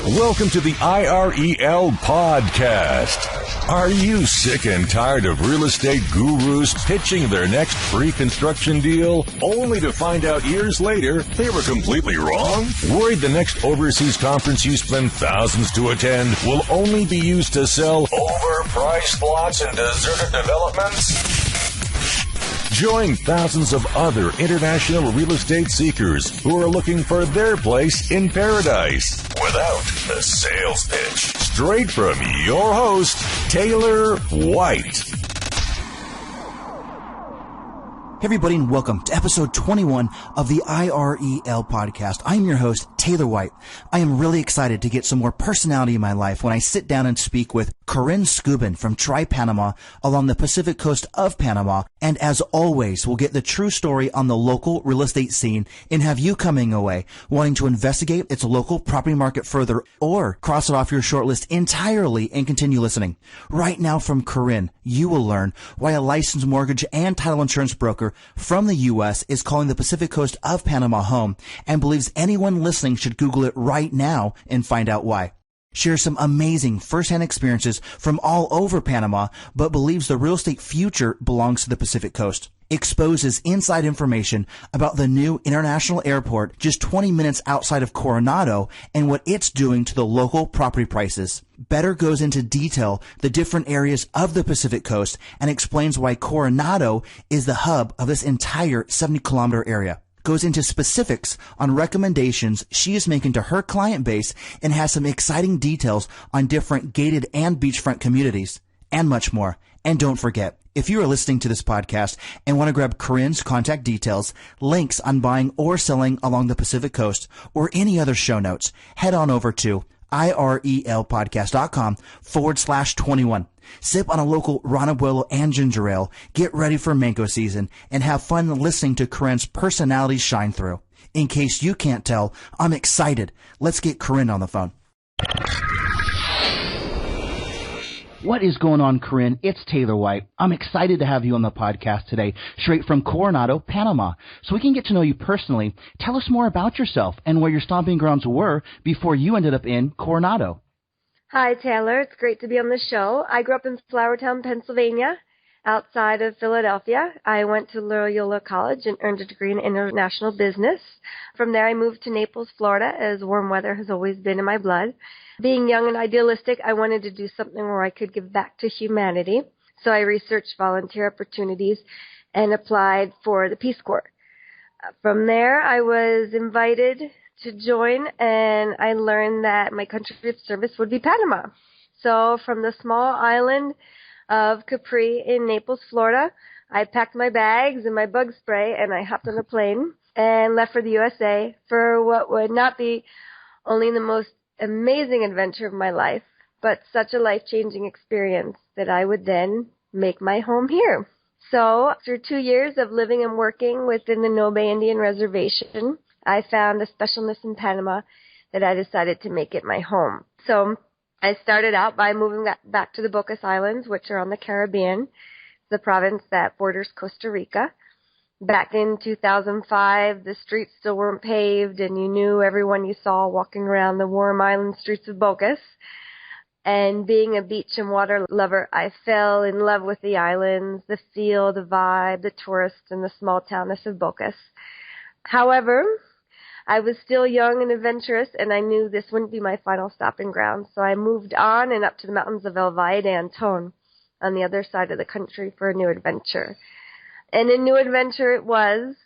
Welcome to the IREL podcast. Are you sick and tired of real estate gurus pitching their next free construction deal only to find out years later they were completely wrong? Worried the next overseas conference you spend thousands to attend will only be used to sell overpriced lots in deserted developments? Join thousands of other international real estate seekers who are looking for their place in paradise without the sales pitch. Straight from your host, Taylor White. Hey everybody, and welcome to episode 21 of the IREL podcast. I'm your host, Taylor White. I am really excited to get some more personality in my life when I sit down and speak with Corrin Skubin from Panama along the Pacific coast of Panama. And as always, we'll get the true story on the local real estate scene and have you coming away wanting to investigate its local property market further or cross it off your shortlist entirely and continue listening. Right now from Corrin, you will learn why a licensed mortgage and title insurance broker from the U.S. is calling the Pacific coast of Panama home and believes anyone listening should Google it right now and find out why. Shares some amazing first-hand experiences from all over Panama, but believes the real estate future belongs to the Pacific coast. Exposes inside information about the new international airport just 20 minutes outside of Coronado and what it's doing to the local property prices. Better goes into detail the different areas of the Pacific coast and explains why Coronado is the hub of this entire 70-kilometer area. Goes into specifics on recommendations she is making to her client base and has some exciting details on different gated and beachfront communities and much more. And don't forget, if you are listening to this podcast and want to grab Corrin's contact details, links on buying or selling along the Pacific coast, or any other show notes, head on over to irelpodcast.com/21. Sip on a local Ron Abuelo and ginger ale, get ready for mango season, and have fun listening to Corrin's personality shine through. In case you can't tell, I'm excited. Let's get Corrin on the phone. What is going on, Corrin? It's Taylor White. I'm excited to have you on the podcast today, straight from Coronado, Panama. So we can get to know you personally. Tell us more about yourself and where your stomping grounds were before you ended up in Coronado. Hi, Taylor. It's great to be on the show. I grew up in Flourtown, Pennsylvania, outside of Philadelphia. I went to Loyola College and earned a degree in international business. From there, I moved to Naples, Florida, as warm weather has always been in my blood. Being young and idealistic, I wanted to do something where I could give back to humanity. So I researched volunteer opportunities and applied for the Peace Corps. From there, I was invited to join, and I learned that my country of service would be Panama. So from the small island of Capri in Naples, Florida, I packed my bags and my bug spray, and I hopped on a plane and left for the USA for what would not be only the most amazing adventure of my life, but such a life-changing experience that I would then make my home here. So after 2 years of living and working within the Nobe Indian Reservation, I found a specialness in Panama that I decided to make it my home. So I started out by moving back to the Bocas Islands, which are on the Caribbean, the province that borders Costa Rica. Back in 2005, the streets still weren't paved, and you knew everyone you saw walking around the warm island streets of Bocas. And being a beach and water lover, I fell in love with the islands, the feel, the vibe, the tourists, and the small townness of Bocas. However, I was still young and adventurous, and I knew this wouldn't be my final stopping ground. So I moved on and up to the mountains of El Valle de Anton on the other side of the country for a new adventure. And a new adventure it was.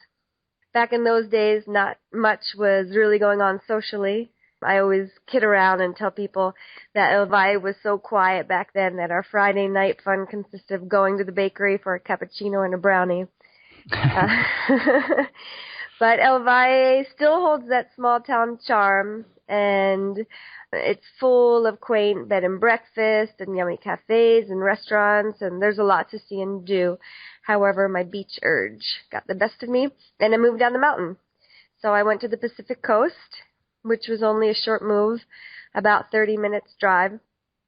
Back in those days, not much was really going on socially. I always kid around and tell people that El Valle was so quiet back then that our Friday night fun consisted of going to the bakery for a cappuccino and a brownie. But El Valle still holds that small town charm, and it's full of quaint bed and breakfast and yummy cafes and restaurants, and there's a lot to see and do. However, my beach urge got the best of me, and I moved down the mountain. So I went to the Pacific coast, which was only a short move, about 30 minutes drive,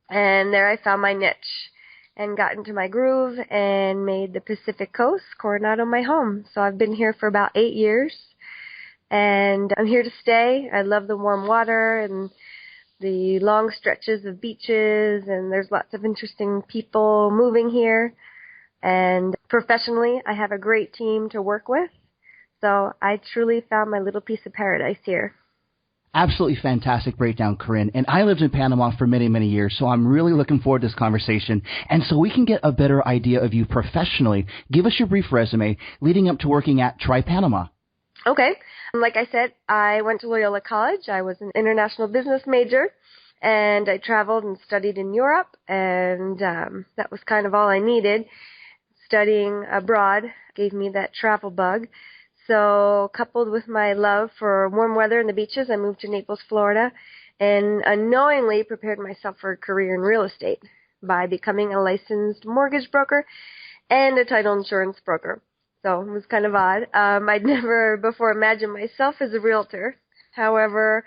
and there I found my niche and got into my groove and made the Pacific coast, Coronado, my home. So I've been here for about 8 years, and I'm here to stay. I love the warm water and the long stretches of beaches, and there's lots of interesting people moving here. And professionally, I have a great team to work with. So I truly found my little piece of paradise here. Absolutely fantastic breakdown, Corrin. And I lived in Panama for many, many years, so I'm really looking forward to this conversation. And so we can get a better idea of you professionally, give us your brief resume leading up to working at Try Panama. Okay. Like I said, I went to Loyola College. I was an international business major, and I traveled and studied in Europe, and that was kind of all I needed. Studying abroad gave me that travel bug. So coupled with my love for warm weather and the beaches, I moved to Naples, Florida, and unknowingly prepared myself for a career in real estate by becoming a licensed mortgage broker and a title insurance broker. So it was kind of odd. I'd never before imagined myself as a realtor. However,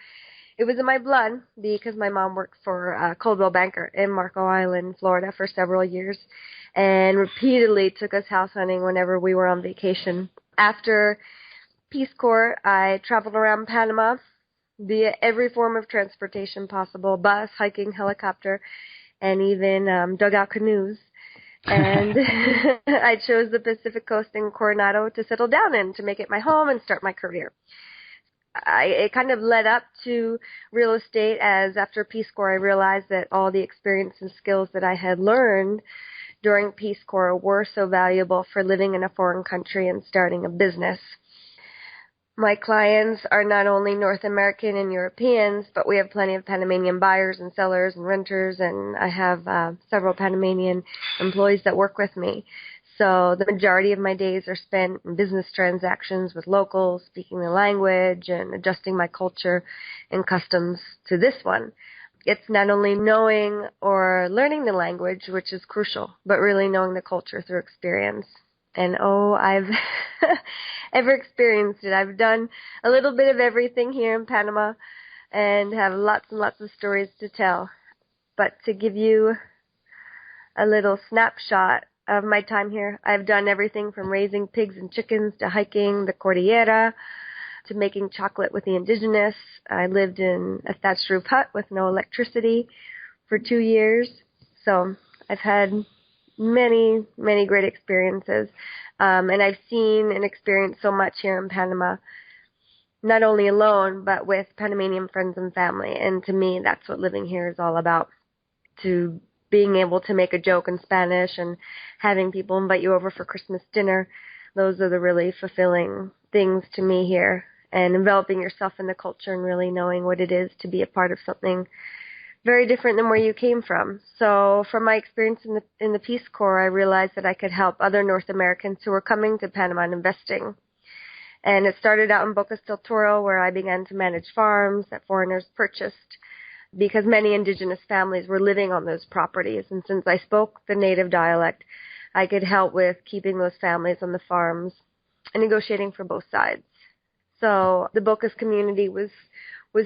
it was in my blood because my mom worked for Coldwell Banker in Marco Island, Florida for several years and repeatedly took us house hunting whenever we were on vacation. After Peace Corps, I traveled around Panama via every form of transportation possible, bus, hiking, helicopter, and even dugout canoes. And I chose the Pacific Coast in Coronado to settle down in, to make it my home and start my career. It kind of led up to real estate, as after Peace Corps I realized that all the experience and skills that I had learned during Peace Corps were so valuable for living in a foreign country and starting a business. My clients are not only North American and Europeans, but we have plenty of Panamanian buyers and sellers and renters, and I have several Panamanian employees that work with me. So the majority of my days are spent in business transactions with locals, speaking the language and adjusting my culture and customs to this one. It's not only knowing or learning the language, which is crucial, but really knowing the culture through experience. And I've ever experienced it. I've done a little bit of everything here in Panama and have lots and lots of stories to tell. But to give you a little snapshot of my time here, I've done everything from raising pigs and chickens to hiking the Cordillera to making chocolate with the indigenous. I lived in a thatched roof hut with no electricity for 2 years. So I've had many, many great experiences. And I've seen and experienced so much here in Panama, not only alone, but with Panamanian friends and family. And to me, that's what living here is all about. To being able to make a joke in Spanish and having people invite you over for Christmas dinner, those are the really fulfilling things to me here. And enveloping yourself in the culture and really knowing what it is to be a part of something very different than where you came from. So from my experience in the Peace Corps, I realized that I could help other North Americans who were coming to Panama and investing. And it started out in Bocas del Toro, where I began to manage farms that foreigners purchased because many indigenous families were living on those properties. And since I spoke the native dialect, I could help with keeping those families on the farms and negotiating for both sides. So the Bocas community was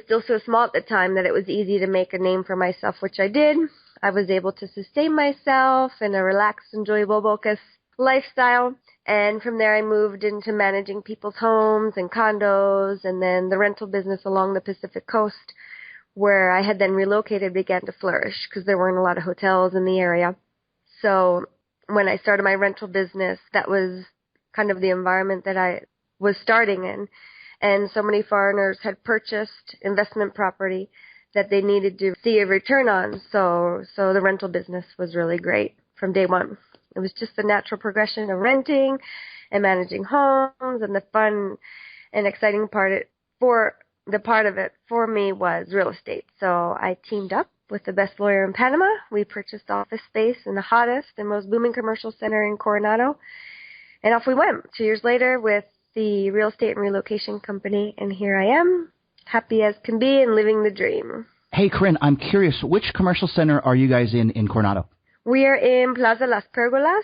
still so small at the time that it was easy to make a name for myself, which I did. I was able to sustain myself in a relaxed, enjoyable Bocas lifestyle. And from there, I moved into managing people's homes and condos, and then the rental business along the Pacific Coast, where I had then relocated, began to flourish because there weren't a lot of hotels in the area. So when I started my rental business, that was kind of the environment that I was starting in. And so many foreigners had purchased investment property that they needed to see a return on. So the rental business was really great from day one. It was just the natural progression of renting and managing homes, and the fun and exciting part of it for me was real estate. So I teamed up with the best lawyer in Panama. We purchased office space in the hottest and most booming commercial center in Coronado. And off we went 2 years later with the real estate and relocation company, and here I am, happy as can be and living the dream. Hey, Corrin, I'm curious, which commercial center are you guys in Coronado? We are in Plaza Las Pergolas.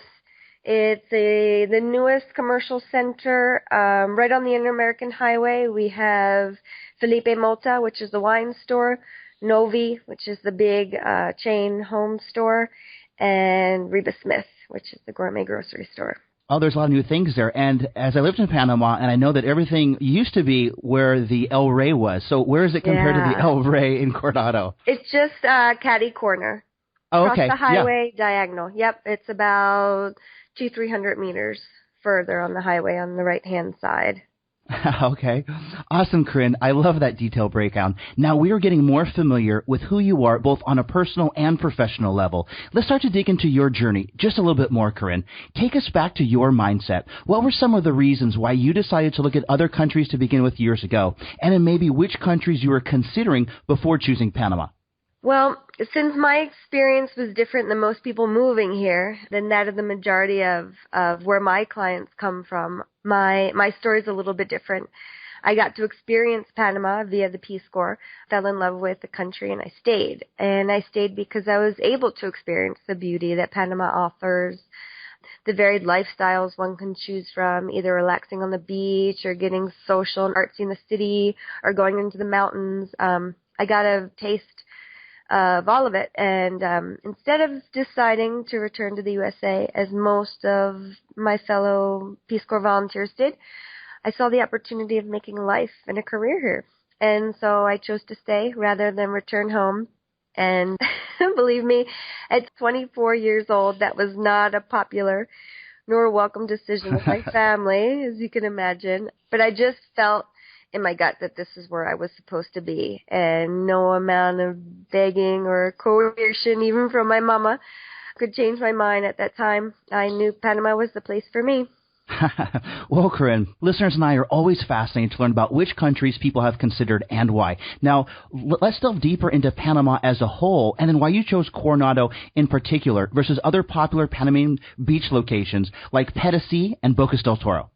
It's the newest commercial center right on the Inter-American Highway. We have Felipe Mota, which is the wine store, Novi, which is the big chain home store, and Reba Smith, which is the gourmet grocery store. Oh, there's a lot of new things there. And as I lived in Panama, and I know that everything used to be where the El Rey was. So where is it compared to the El Rey in Coronado? It's just catty corner. Oh, Across okay. the highway, diagonal. Yep, it's about 300 meters further on the highway on the right-hand side. Okay. Awesome, Corrin. I love that detailed breakdown. Now we are getting more familiar with who you are, both on a personal and professional level. Let's start to dig into your journey just a little bit more, Corrin. Take us back to your mindset. What were some of the reasons why you decided to look at other countries to begin with years ago? And then maybe which countries you were considering before choosing Panama? Well, since my experience was different than most people moving here, than that of the majority of where my clients come from, my story is a little bit different. I got to experience Panama via the Peace Corps, fell in love with the country, and I stayed. And I stayed because I was able to experience the beauty that Panama offers, the varied lifestyles one can choose from, either relaxing on the beach or getting social and artsy in the city or going into the mountains. I got a taste of all of it, and instead of deciding to return to the USA, as most of my fellow Peace Corps volunteers did, I saw the opportunity of making a life and a career here, and so I chose to stay rather than return home. And believe me, at 24 years old, that was not a popular nor a welcome decision with my family, as you can imagine, but I just felt in my gut that this is where I was supposed to be, and no amount of begging or coercion, even from my mama, could change my mind at that time. I knew Panama was the place for me. Well, Corrin, listeners and I are always fascinated to learn about which countries people have considered and why. Now, let's delve deeper into Panama as a whole, and then why you chose Coronado in particular versus other popular Panamanian beach locations like Pedasí and Bocas del Toro.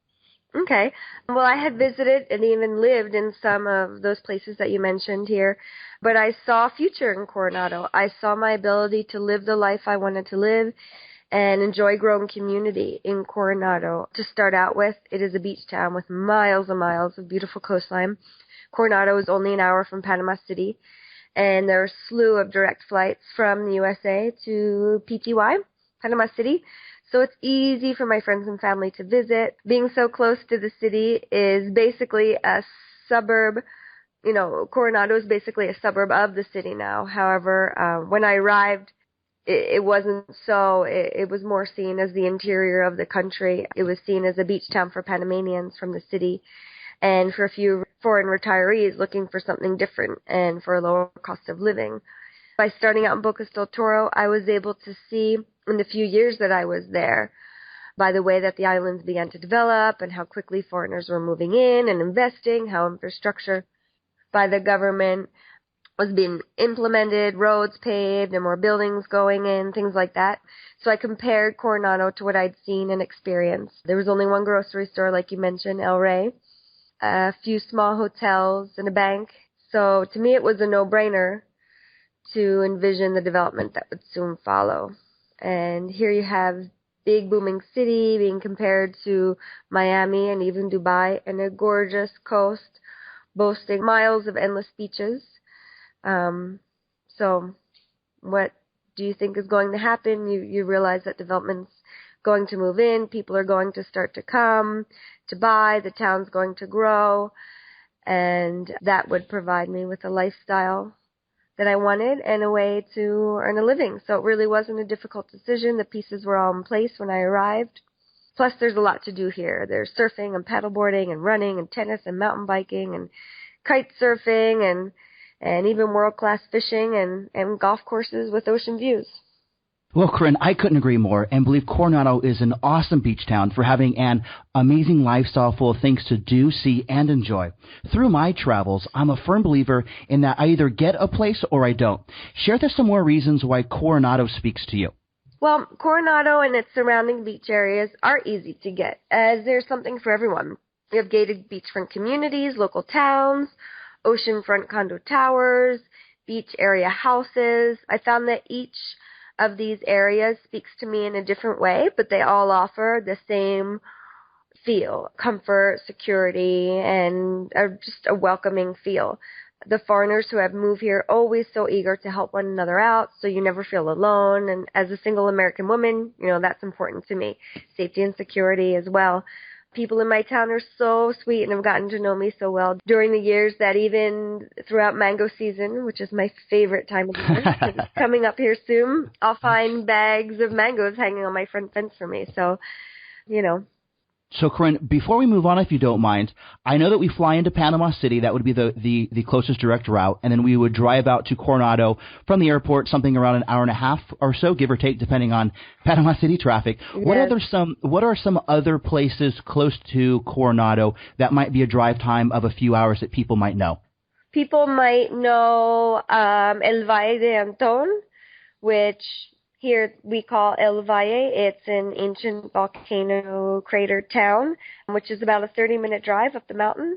Okay. Well, I had visited and even lived in some of those places that you mentioned here, but I saw a future in Coronado. I saw my ability to live the life I wanted to live and enjoy growing community in Coronado. To start out with, it is a beach town with miles and miles of beautiful coastline. Coronado is only an hour from Panama City, and there are a slew of direct flights from the USA to PTY, Panama City. So it's easy for my friends and family to visit. Being so close to the city is basically a suburb. You know, Coronado is basically a suburb of the city now. However, when I arrived, it wasn't so. It was more seen as the interior of the country. It was seen as a beach town for Panamanians from the city and for a few foreign retirees looking for something different and for a lower cost of living. By starting out in Bocas del Toro, I was able to see in the few years that I was there, by the way that the islands began to develop and how quickly foreigners were moving in and investing, how infrastructure by the government was being implemented, roads paved, and more buildings going in, things like that. So I compared Coronado to what I'd seen and experienced. There was only one grocery store, like you mentioned, El Rey, a few small hotels, and a bank. So to me, it was a no-brainer to envision the development that would soon follow. And here you have big booming city being compared to Miami and even Dubai, and a gorgeous coast boasting miles of endless beaches. So what do you think is going to happen? You realize that development's going to move in, people are going to start to come to buy, the town's going to grow, and that would provide me with a lifestyle that I wanted and a way to earn a living. So it really wasn't a difficult decision. The pieces were all in place when I arrived. Plus, there's a lot to do here. There's surfing and paddleboarding and running and tennis and mountain biking and kite surfing and even world-class fishing and golf courses with ocean views. Well, Corrin, I couldn't agree more and believe Coronado is an awesome beach town for having an amazing lifestyle full of things to do, see, and enjoy. Through my travels, I'm a firm believer in that I either get a place or I don't. Share with us some more reasons why Coronado speaks to you. Well, Coronado and its surrounding beach areas are easy to get, as there's something for everyone. We have gated beachfront communities, local towns, oceanfront condo towers, beach area houses. I found that each of these areas speaks to me in a different way, but they all offer the same feel, comfort, security, and just a welcoming feel. The foreigners who have moved here are always so eager to help one another out, so you never feel alone. And as a single American woman, that's important to me. Safety and security as well. People in my town are so sweet and have gotten to know me so well during the years that even throughout mango season, which is my favorite time of the year, 'cause it's coming up here soon, I'll find bags of mangoes hanging on my front fence for me. So, So, Corrin, before we move on, if you don't mind, I know that we fly into Panama City. That would be the closest direct route. And then we would drive out to Coronado from the airport, something around an hour and a half or so, give or take, depending on Panama City traffic. Yes. What are some other places close to Coronado that might be a drive time of a few hours that people might know? People might know El Valle de Anton, which here we call El Valle. It's an ancient volcano crater town, which is about a 30-minute drive up the mountain.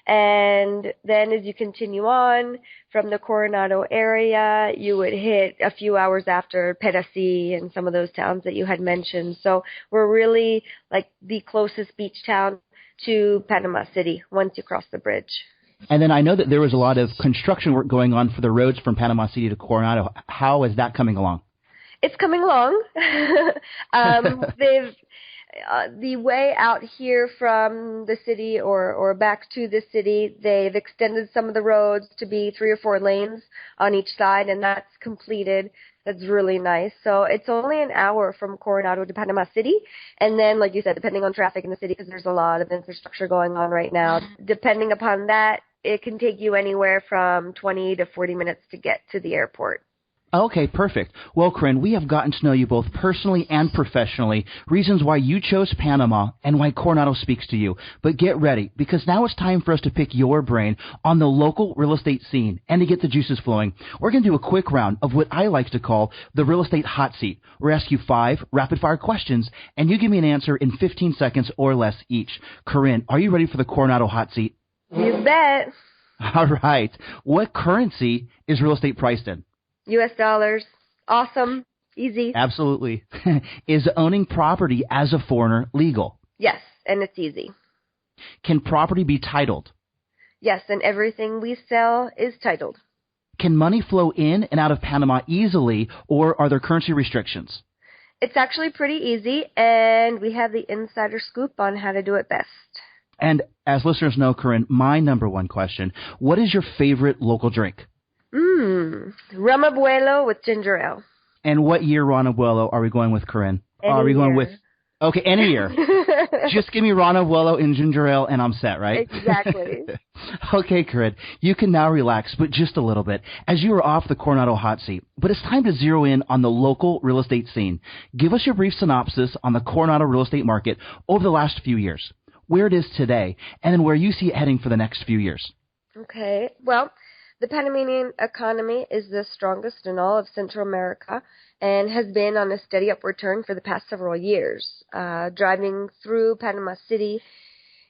And then as you continue on from the Coronado area, you would hit a few hours after Pedasí and some of those towns that you had mentioned. So we're really like the closest beach town to Panama City once you cross the bridge. And then I know that there was a lot of construction work going on for the roads from Panama City to Coronado. How is that coming along? It's coming along. The way out here from the city or back to the city, they've extended some of the roads to be 3 or 4 lanes on each side, and that's completed. That's really nice. So it's only an hour from Coronado to Panama City. And then, like you said, depending on traffic in the city, because there's a lot of infrastructure going on right now, depending upon that, it can take you anywhere from 20 to 40 minutes to get to the airport. Okay, perfect. Well, Corrin, we have gotten to know you both personally and professionally, reasons why you chose Panama and why Coronado speaks to you. But get ready, because now it's time for us to pick your brain on the local real estate scene and to get the juices flowing. We're going to do a quick round of what I like to call the real estate hot seat. We'll ask you 5 rapid-fire questions, and you give me an answer in 15 seconds or less each. Corrin, are you ready for the Coronado hot seat? You bet. All right. What currency is real estate priced in? U.S. dollars. Awesome. Easy. Absolutely. Is owning property as a foreigner legal? Yes, and it's easy. Can property be titled? Yes, and everything we sell is titled. Can money flow in and out of Panama easily, or are there currency restrictions? It's actually pretty easy, and we have the insider scoop on how to do it best. And as listeners know, Corrin, my number one question, what is your favorite local drink? Rum Abuelo with ginger ale. And what year Ron Abuelo are we going with, Corrin? Are we going with? Okay, any year. Just give me Ron Abuelo and ginger ale, and I'm set, right? Exactly. Okay, Corrin, you can now relax, but just a little bit, as you are off the Coronado hot seat. But it's time to zero in on the local real estate scene. Give us your brief synopsis on the Coronado real estate market over the last few years, where it is today, and then where you see it heading for the next few years. Okay, well, the Panamanian economy is the strongest in all of Central America and has been on a steady upward turn for the past several years. Driving through Panama City,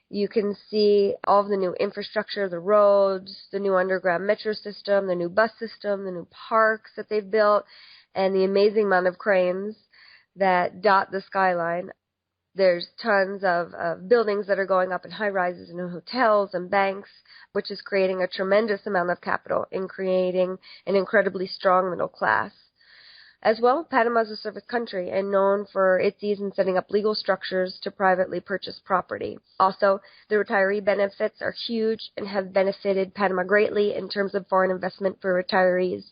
you can see all of the new infrastructure, the roads, the new underground metro system, the new bus system, the new parks that they've built, and the amazing amount of cranes that dot the skyline. There's tons of buildings that are going up in high-rises and hotels and banks, which is creating a tremendous amount of capital in creating an incredibly strong middle class. As well, Panama is a service country and known for its ease in setting up legal structures to privately purchase property. Also, the retiree benefits are huge and have benefited Panama greatly in terms of foreign investment for retirees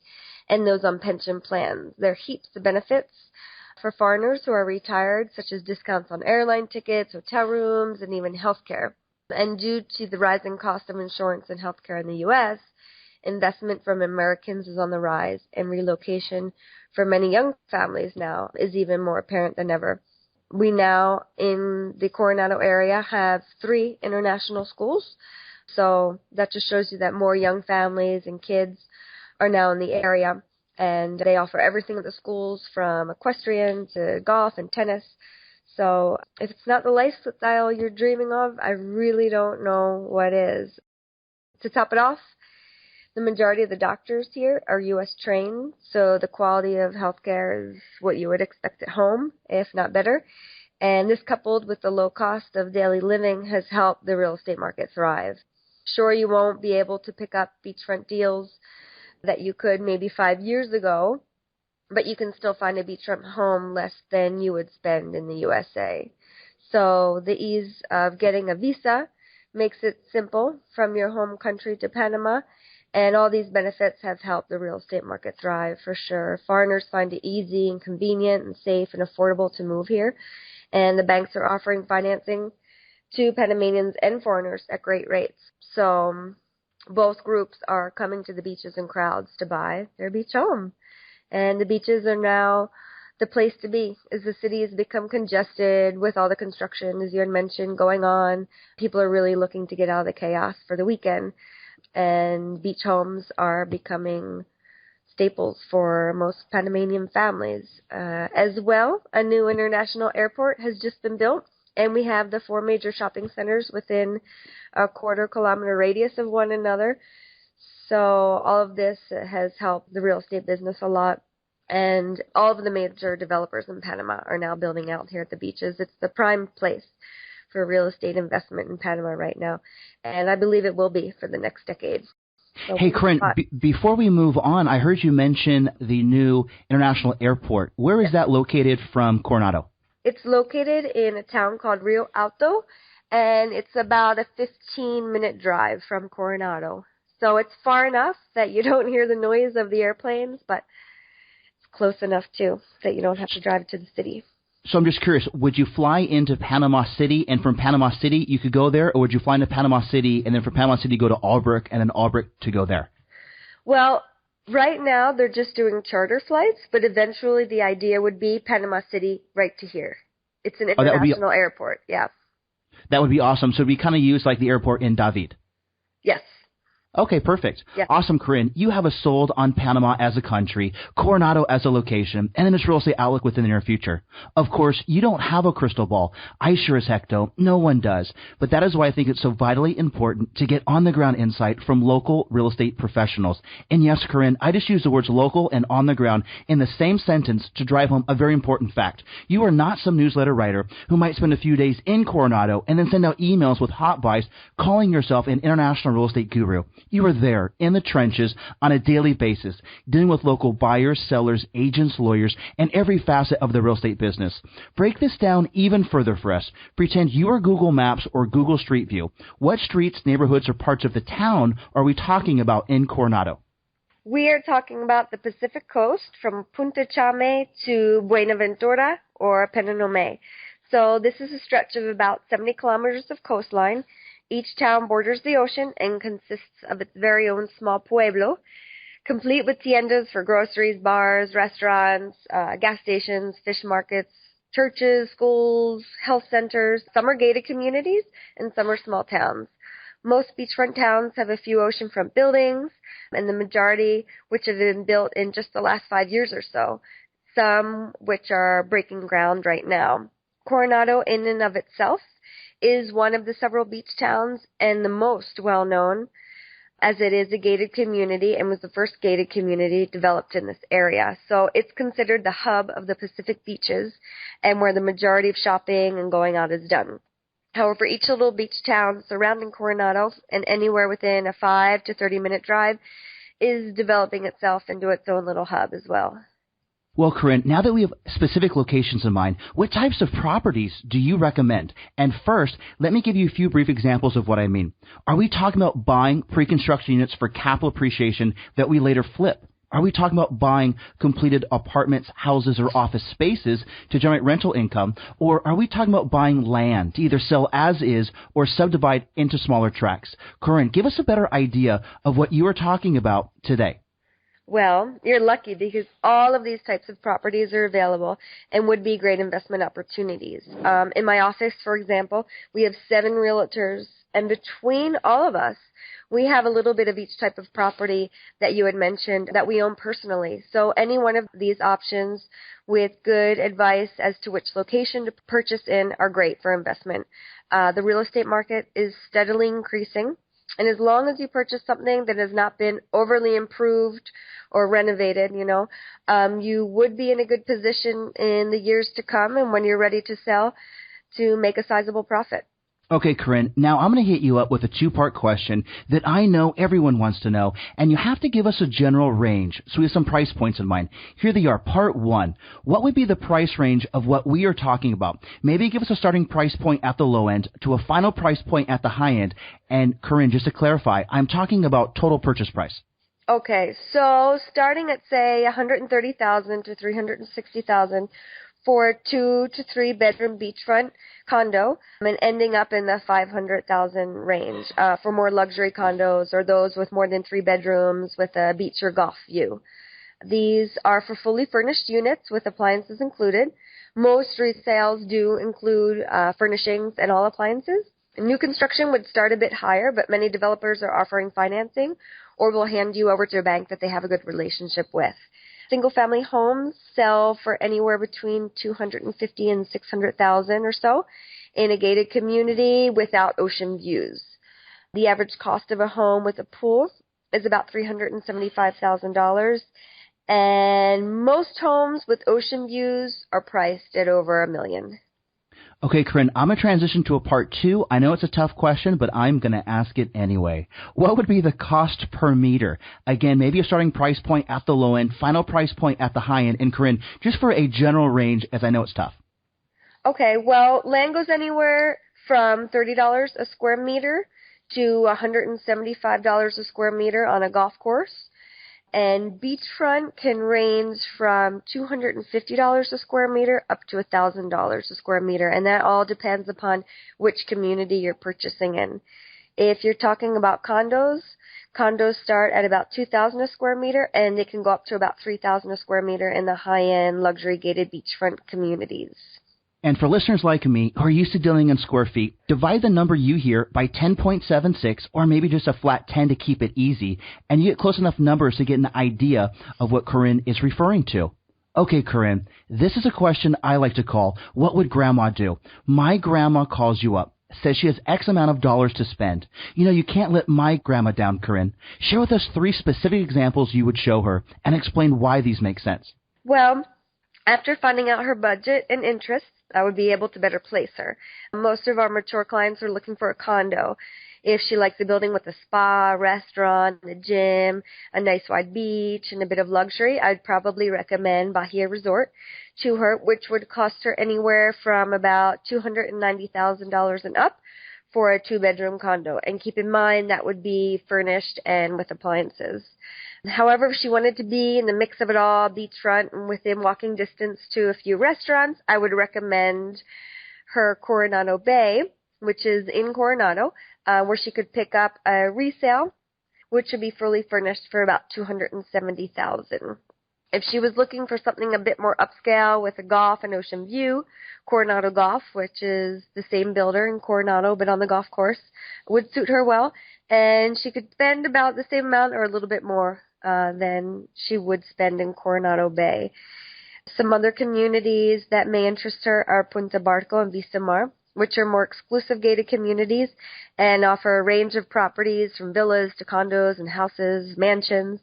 and those on pension plans. There are heaps of benefits for foreigners who are retired, such as discounts on airline tickets, hotel rooms, and even health care. And due to the rising cost of insurance and health care in the U.S., investment from Americans is on the rise, and relocation for many young families now is even more apparent than ever. We now, in the Coronado area, have 3 international schools, so that just shows you that more young families and kids are now in the area. And they offer everything at the schools, from equestrian to golf and tennis. So if it's not the lifestyle you're dreaming of, I really don't know what is. To top it off, the majority of the doctors here are U.S. trained, so the quality of healthcare is what you would expect at home, if not better. And this, coupled with the low cost of daily living, has helped the real estate market thrive. Sure, you won't be able to pick up beachfront deals that you could maybe 5 years ago, but you can still find a beachfront home less than you would spend in the USA. So the ease of getting a visa makes it simple from your home country to Panama, and all these benefits have helped the real estate market thrive for sure. Foreigners find it easy and convenient and safe and affordable to move here, and the banks are offering financing to Panamanians and foreigners at great rates. So both groups are coming to the beaches in crowds to buy their beach home. And the beaches are now the place to be as the city has become congested with all the construction, as you had mentioned, going on. People are really looking to get out of the chaos for the weekend. And beach homes are becoming staples for most Panamanian families. As well, a new international airport has just been built, and we have the 4 major shopping centers within a 1/4-kilometer radius of one another. So all of this has helped the real estate business a lot. And all of the major developers in Panama are now building out here at the beaches. It's the prime place for real estate investment in Panama right now. And I believe it will be for the next decade. So hey, Corrin, before we move on, I heard you mention the new international airport. Where is that located from Coronado? It's located in a town called Rio Alto, and it's about a 15-minute drive from Coronado. So it's far enough that you don't hear the noise of the airplanes, but close enough, too, that you don't have to drive to the city. So I'm just curious, would you fly into Panama City, and from Panama City you could go there, or would you fly into Panama City, and then from Panama City go to Albrook, and then Albrook to go there? Well, right now they're just doing charter flights, but eventually the idea would be Panama City right to here. It's an international airport, yeah. That would be awesome. So it'd be kind of used like the airport in David. Yes. Okay, perfect. Yeah. Awesome, Corrin. You have us sold on Panama as a country, Coronado as a location, and then this real estate outlook within the near future. Of course, you don't have a crystal ball. I sure as heck don't. No one does. But that is why I think it's so vitally important to get on-the-ground insight from local real estate professionals. And yes, Corrin, I just use the words local and on-the-ground in the same sentence to drive home a very important fact. You are not some newsletter writer who might spend a few days in Coronado and then send out emails with hot buys calling yourself an international real estate guru. You are there in the trenches on a daily basis, dealing with local buyers, sellers, agents, lawyers, and every facet of the real estate business. Break this down even further for us. Pretend you are Google Maps or Google Street View. What streets, neighborhoods, or parts of the town are we talking about in Coronado? We are talking about the Pacific Coast from Punta Chame to Buenaventura or Penanome. So this is a stretch of about 70 kilometers of coastline. Each town borders the ocean and consists of its very own small pueblo, complete with tiendas for groceries, bars, restaurants, gas stations, fish markets, churches, schools, health centers. Some are gated communities and some are small towns. Most beachfront towns have a few oceanfront buildings, and the majority which have been built in just the last 5 years or so, some which are breaking ground right now. Coronado, in and of itself, is one of the several beach towns and the most well-known, as it is a gated community and was the first gated community developed in this area. So it's considered the hub of the Pacific beaches and where the majority of shopping and going out is done. However, each little beach town surrounding Coronado and anywhere within a 5 to 30-minute drive is developing itself into its own little hub as well. Well, Corrin, now that we have specific locations in mind, what types of properties do you recommend? And first, let me give you a few brief examples of what I mean. Are we talking about buying pre-construction units for capital appreciation that we later flip? Are we talking about buying completed apartments, houses, or office spaces to generate rental income? Or are we talking about buying land to either sell as is or subdivide into smaller tracts? Corrin, give us a better idea of what you are talking about today. Well, you're lucky because all of these types of properties are available and would be great investment opportunities. In my office, for example, we have 7 realtors, and between all of us, we have a little bit of each type of property that you had mentioned that we own personally. So any one of these options with good advice as to which location to purchase in are great for investment. The real estate market is steadily increasing. And as long as you purchase something that has not been overly improved or renovated, you would be in a good position in the years to come and when you're ready to sell to make a sizable profit. Okay, Corrin, now I'm going to hit you up with a two-part question that I know everyone wants to know, and you have to give us a general range, so we have some price points in mind. Here they are. Part 1. What would be the price range of what we are talking about? Maybe give us a starting price point at the low end to a final price point at the high end. And, Corrin, just to clarify, I'm talking about total purchase price. Okay, so starting at, say, $130,000 to $360,000 for a 2 to 3 bedroom beachfront condo, and ending up in the $500,000 range for more luxury condos or those with more than 3 bedrooms with a beach or golf view. These are for fully furnished units with appliances included. Most resales do include furnishings and all appliances. New construction would start a bit higher, but many developers are offering financing or will hand you over to a bank that they have a good relationship with. Single-family homes sell for anywhere between $250,000 and $600,000 or so in a gated community without ocean views. The average cost of a home with a pool is about $375,000, and most homes with ocean views are priced at over $1 million. Okay, Corrin, I'm going to transition to a part 2. I know it's a tough question, but I'm going to ask it anyway. What would be the cost per meter? Again, maybe a starting price point at the low end, final price point at the high end. And Corrin, just for a general range, as I know it's tough. Okay, well, land goes anywhere from $30 a square meter to $175 a square meter on a golf course. And beachfront can range from $250 a square meter up to $1,000 a square meter, and that all depends upon which community you're purchasing in. If you're talking about condos start at about $2,000 a square meter, and they can go up to about $3,000 a square meter in the high-end luxury gated beachfront communities. And for listeners like me who are used to dealing in square feet, divide the number you hear by 10.76 or maybe just a flat 10 to keep it easy, and you get close enough numbers to get an idea of what Corrin is referring to. Okay, Corrin, this is a question I like to call, what would Grandma do? My grandma calls you up, says she has X amount of dollars to spend. You know, you can't let my grandma down, Corrin. Share with us 3 specific examples you would show her and explain why these make sense. Well, after finding out her budget and interests, I would be able to better place her. Most of our mature clients are looking for a condo. If she likes a building with a spa, restaurant, a gym, a nice wide beach, and a bit of luxury, I'd probably recommend Bahia Resort to her, which would cost her anywhere from about $290,000 and up for a 2-bedroom condo. And keep in mind that would be furnished and with appliances. However, if she wanted to be in the mix of it all, beachfront and within walking distance to a few restaurants, I would recommend her Coronado Bay, which is in Coronado, where she could pick up a resale, which would be fully furnished for about $270,000. If she was looking for something a bit more upscale with a golf and ocean view, Coronado Golf, which is the same builder in Coronado but on the golf course, would suit her well, and she could spend about the same amount or a little bit more than she would spend in Coronado Bay. Some other communities that may interest her are Punta Barco and Vista Mar, which are more exclusive gated communities and offer a range of properties from villas to condos and houses, mansions.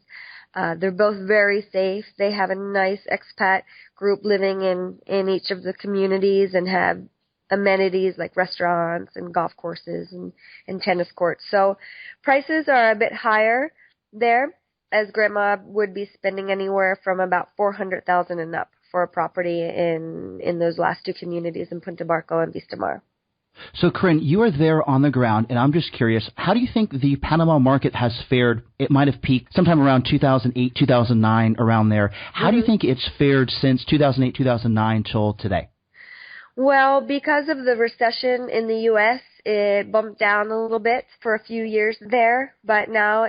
They're both very safe. They have a nice expat group living in each of the communities and have amenities like restaurants and golf courses and tennis courts. So prices are a bit higher there, as Grandma would be spending anywhere from about $400,000 and up for a property in those last 2 communities in Punta Barco and Vista Mar. So, Corrin, you are there on the ground, and I'm just curious, how do you think the Panama market has fared? It might have peaked sometime around 2008, 2009, around there. How do you think it's fared since 2008, 2009 till today? Well, because of the recession in the U.S., it bumped down a little bit for a few years there, but now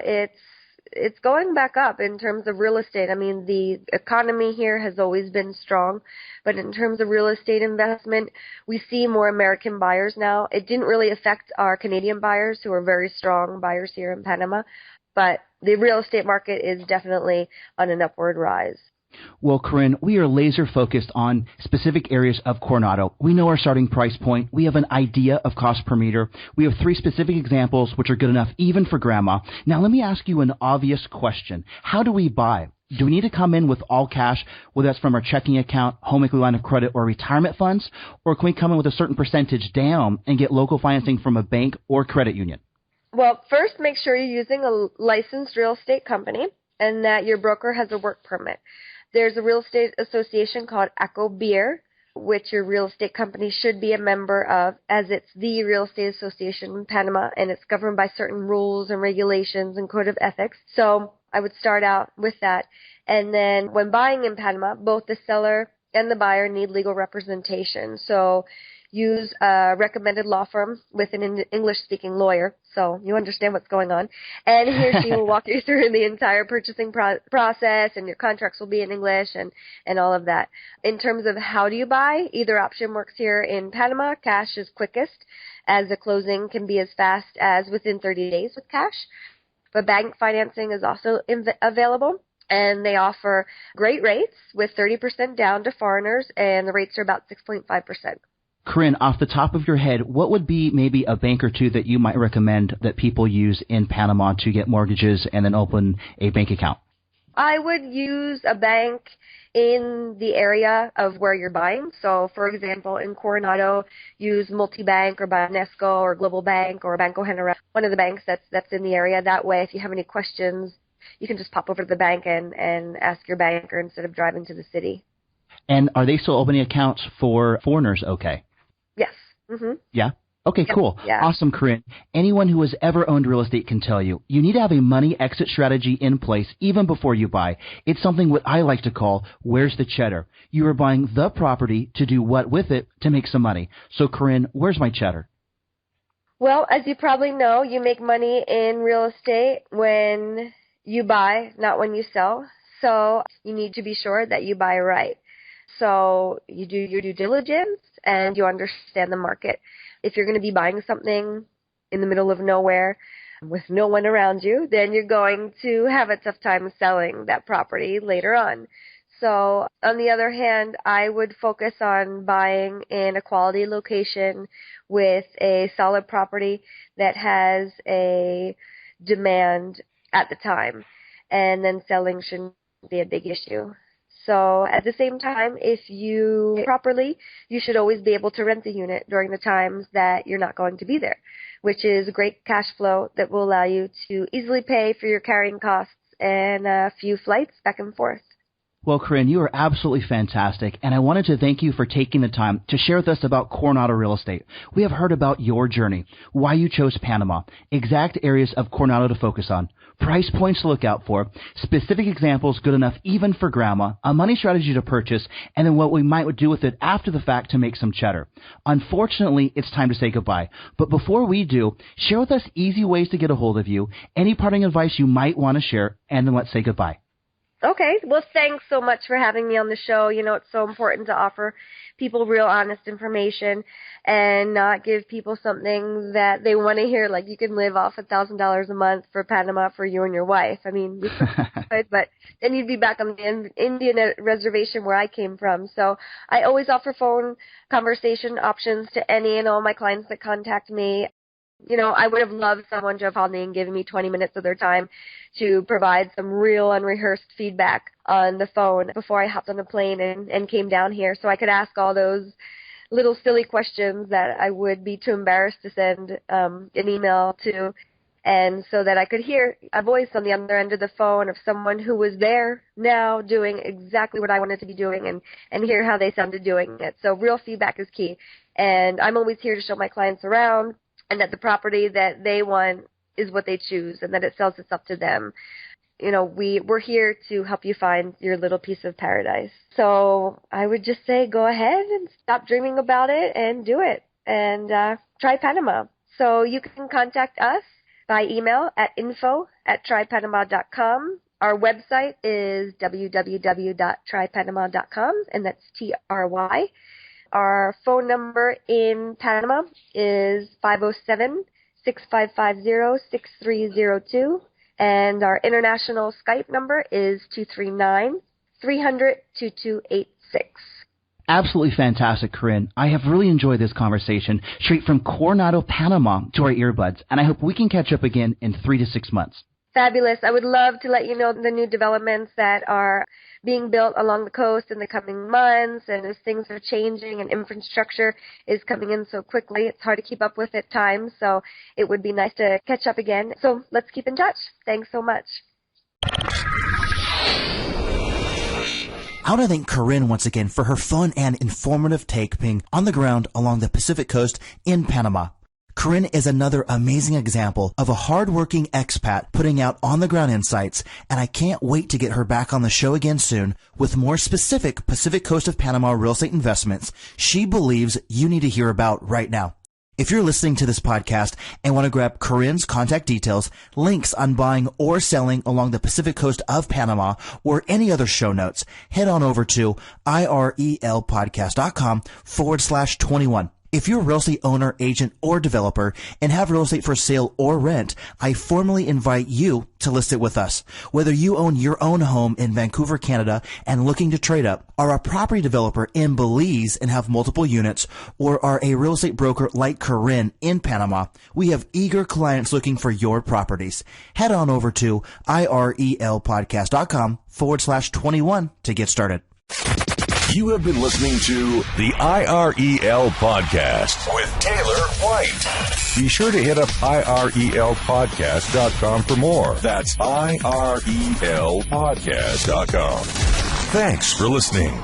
it's going back up in terms of real estate. I mean, the economy here has always been strong, but in terms of real estate investment, we see more American buyers now. It didn't really affect our Canadian buyers, who are very strong buyers here in Panama, but the real estate market is definitely on an upward rise. Well, Corrin, we are laser focused on specific areas of Coronado. We know our starting price point. We have an idea of cost per meter. We have 3 specific examples which are good enough even for Grandma. Now, let me ask you an obvious question. How do we buy? Do we need to come in with all cash, whether that's from our checking account, home equity line of credit, or retirement funds? Or can we come in with a certain percentage down and get local financing from a bank or credit union? Well, first, make sure you're using a licensed real estate company and that your broker has a work permit. There's a real estate association called ACOBIR, which your real estate company should be a member of, as it's the real estate association in Panama, and it's governed by certain rules and regulations and code of ethics. So I would start out with that. And then when buying in Panama, both the seller and the buyer need legal representation. So use a recommended law firm with an English-speaking lawyer, so you understand what's going on. And he or she will walk you through the entire purchasing process, and your contracts will be in English and all of that. In terms of how do you buy, either option works here in Panama. Cash is quickest, as the closing can be as fast as within 30 days with cash. But bank financing is also available, and they offer great rates with 30% down to foreigners, and the rates are about 6.5%. Corrin, off the top of your head, what would be maybe a bank or two that you might recommend that people use in Panama to get mortgages and then open a bank account? I would use a bank in the area of where you're buying. So, for example, in Coronado, use Multibank or Banesco or Global Bank or Banco General, one of the banks that's in the area. That way, if you have any questions, you can just pop over to the bank and ask your banker instead of driving to the city. And are they still opening accounts for foreigners okay? Yes. Mm-hmm. Yeah? Okay, yep. Cool. Yeah. Awesome, Corrin. Anyone who has ever owned real estate can tell you, you need to have a money exit strategy in place even before you buy. It's something what I like to call, where's the cheddar? You are buying the property to do what with it to make some money. So, Corrin, where's my cheddar? Well, as you probably know, you make money in real estate when you buy, not when you sell. So you need to be sure that you buy right. So you do your due diligence and you understand the market. If you're going to be buying something in the middle of nowhere with no one around you, then you're going to have a tough time selling that property later on. So on the other hand, I would focus on buying in a quality location with a solid property that has a demand at the time, and then selling shouldn't be a big issue. So at the same time, if you properly, you should always be able to rent the unit during the times that you're not going to be there, which is a great cash flow that will allow you to easily pay for your carrying costs and a few flights back and forth. Well, Corrin, you are absolutely fantastic, and I wanted to thank you for taking the time to share with us about Coronado real estate. We have heard about your journey, why you chose Panama, exact areas of Coronado to focus on, price points to look out for, specific examples good enough even for grandma, a money strategy to purchase, and then what we might do with it after the fact to make some cheddar. Unfortunately, it's time to say goodbye. But before we do, share with us easy ways to get a hold of you, any parting advice you might want to share, and then let's say goodbye. Okay. Well, thanks so much for having me on the show. You know, it's so important to offer people real honest information and not give people something that they want to hear, like you can live off $1,000 a month for Panama for you and your wife. I mean, you could, but then you'd be back on the Indian reservation where I came from. So I always offer phone conversation options to any and all my clients that contact me. You know, I would have loved someone to have called me and given me 20 minutes of their time to provide some real unrehearsed feedback on the phone before I hopped on a plane and came down here, so I could ask all those little silly questions that I would be too embarrassed to send an email to, and so that I could hear a voice on the other end of the phone of someone who was there now doing exactly what I wanted to be doing and hear how they sounded doing it. So real feedback is key, and I'm always here to show my clients around, and that the property that they want is what they choose, and that it sells itself to them. You know, we're here to help you find your little piece of paradise. So I would just say go ahead and stop dreaming about it and do it, and try Panama. So you can contact us by email at info@trypanama.com. Our website is www.trypanama.com, and that's TRY. Our phone number in Panama is 507-6550-6302, and our international Skype number is 239-300-2286. Absolutely fantastic, Corrin. I have really enjoyed this conversation straight from Coronado, Panama to our earbuds, and I hope we can catch up again in 3 to 6 months. Fabulous. I would love to let you know the new developments that are being built along the coast in the coming months, and as things are changing and infrastructure is coming in so quickly, it's hard to keep up with at times, so it would be nice to catch up again. So let's keep in touch. Thanks so much. I want to thank Corrin once again for her fun and informative take being on the ground along the Pacific coast in Panama. Corrin is another amazing example of a hardworking expat putting out on-the-ground insights, and I can't wait to get her back on the show again soon with more specific Pacific Coast of Panama real estate investments she believes you need to hear about right now. If you're listening to this podcast and want to grab Corrin's contact details, links on buying or selling along the Pacific Coast of Panama, or any other show notes, head on over to irelpodcast.com/21. If you're a real estate owner, agent, or developer and have real estate for sale or rent, I formally invite you to list it with us. Whether you own your own home in Vancouver, Canada, and looking to trade up, are a property developer in Belize and have multiple units, or are a real estate broker like Corrin in Panama, we have eager clients looking for your properties. Head on over to irelpodcast.com/21 to get started. You have been listening to the IREL Podcast with Taylor White. Be sure to hit up IRELpodcast.com for more. That's IRELpodcast.com. Thanks for listening.